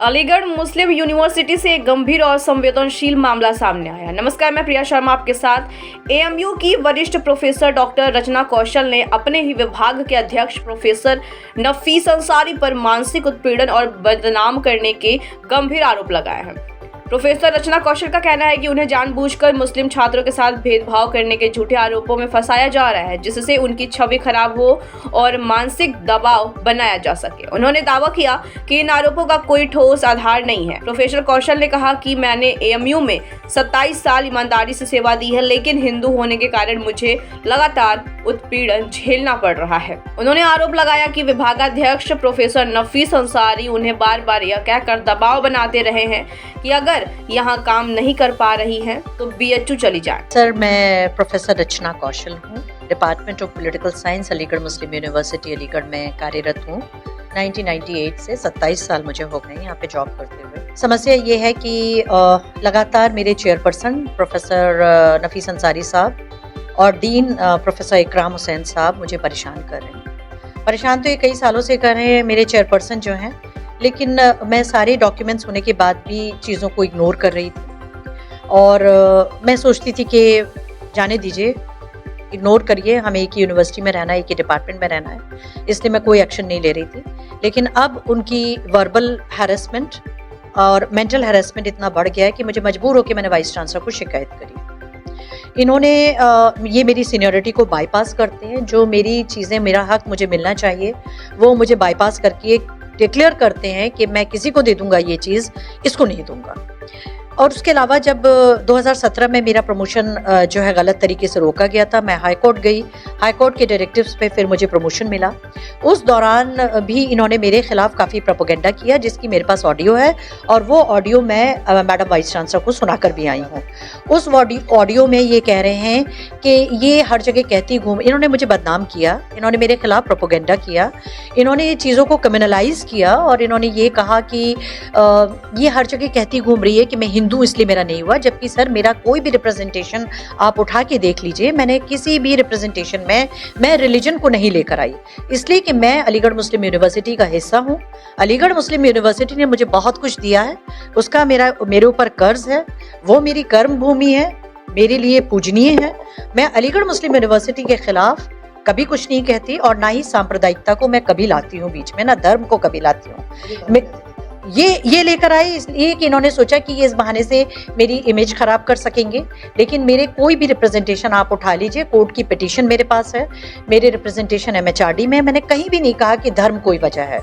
अलीगढ़ मुस्लिम university से एक गंभीर और संवेदनशील मामला सामने आया। नमस्कार, मैं प्रिया शर्मा आपके साथ। एएमयू की वरिष्ठ प्रोफेसर डॉक्टर रचना कौशल ने अपने ही विभाग के अध्यक्ष प्रोफेसर नफीस अंसारी पर मानसिक उत्पीड़न और बदनाम करने के गंभीर आरोप लगाए हैं। प्रोफेसर रचना कौशल का कहना है कि उन्हें जानबूझकर मुस्लिम छात्रों के साथ भेदभाव करने के झूठे आरोपों में फंसाया जा रहा है, जिससे उनकी छवि खराब हो और मानसिक दबाव बनाया जा सके। उन्होंने दावा किया कि इन आरोपों का कोई ठोस आधार नहीं है। प्रोफेसर कौशल ने कहा कि मैंने एएमयू में 27 साल ईमानदारी से सेवा दी है, लेकिन हिंदू होने के कारण मुझे लगातार उत्पीड़न झेलना पड़ रहा है। उन्होंने आरोप लगाया कि विभागाध्यक्ष प्रोफेसर नफीस अंसारी उन्हें बार बार यह कहकर दबाव बनाते रहे हैं कि अगर यहाँ काम नहीं कर पा रही हैं तो बीएचयू चली जाए। सर, मैं प्रोफेसर रचना कौशल हूँ। Department of political science, Aligarh Muslim university Aligarh में कार्यरत हूँ। 1998 से 27 साल मुझे हो गए यहाँ पे जॉब करते हुए। समस्या ये है कि लगातार मेरे चेयरपर्सन प्रोफेसर नफीस अंसारी साहब और डीन प्रोफेसर इकराम हुसैन साहब मुझे परेशान कर रहे हैं। परेशान तो ये कई सालों से कर रहे हैं मेरे चेयरपर्सन जो हैं, लेकिन मैं सारे डॉक्यूमेंट्स होने के बाद भी चीज़ों को इग्नोर कर रही थी और मैं सोचती थी कि जाने दीजिए, इग्नोर करिए, हमें एक ही यूनिवर्सिटी में रहना है, एक ही डिपार्टमेंट में रहना है, इसलिए मैं कोई एक्शन नहीं ले रही थी। लेकिन अब उनकी वर्बल हैरेसमेंट और मेंटल हैरेसमेंट इतना बढ़ गया है कि मुझे मजबूर होकर मैंने वाइस चांसलर को शिकायत करी। इन्होंने ये मेरी सीनियरिटी को बाईपास करते हैं। जो मेरी चीज़ें, मेरा हक मुझे मिलना चाहिए, वो मुझे बाईपास करके डिक्लेयर करते हैं कि मैं किसी को दे दूंगा ये चीज़, इसको नहीं दूंगा। और उसके अलावा जब 2017 में मेरा प्रमोशन जो है गलत तरीके से रोका गया था, मैं हाई कोर्ट गई। हाई कोर्ट के डायरेक्टिव्स पे फिर मुझे प्रमोशन मिला। उस दौरान भी इन्होंने मेरे खिलाफ काफ़ी प्रोपेगेंडा किया, जिसकी मेरे पास ऑडियो है और वो ऑडियो मैं मैडम वाइस चांसलर को सुनाकर भी आई हूँ। उस ऑडियो में ये कह रहे हैं कि ये हर जगह कहती घूम, इन्होंने मुझे बदनाम किया, इन्होंने मेरे खिलाफ प्रोपेगेंडा किया, इन्होंने ये चीज़ों को क्रिमिनलाइज किया और इन्होंने ये कहा कि ये हर जगह कहती घूम रही है कि मैं हिंदू इसलिए मेरा नहीं हुआ। जबकि सर, मेरा कोई भी रिप्रेजेंटेशन आप उठा के देख लीजिए, मैंने किसी भी रिप्रेजेंटेशन में मैं रिलीजन को नहीं लेकर आई, इसलिए कि मैं अलीगढ़ मुस्लिम यूनिवर्सिटी का हिस्सा हूँ। अलीगढ़ मुस्लिम यूनिवर्सिटी ने मुझे बहुत कुछ दिया है, उसका मेरे ऊपर कर्ज है, वो मेरी कर्म भूमि है, मेरे लिए पूजनीय है। मैं अलीगढ़ मुस्लिम यूनिवर्सिटी के खिलाफ कभी कुछ नहीं कहती और ना ही सांप्रदायिकता को मैं कभी लाती हूँ बीच में, ना धर्म को कभी लाती हूँ। ये लेकर आए इसलिए कि इन्होंने सोचा कि ये इस बहाने से मेरी इमेज खराब कर सकेंगे। लेकिन मेरे कोई भी रिप्रेजेंटेशन आप उठा लीजिए, कोर्ट की पिटीशन मेरे पास है, मेरे रिप्रेजेंटेशन MHRD में, मैंने कहीं भी नहीं कहा कि धर्म कोई वजह है।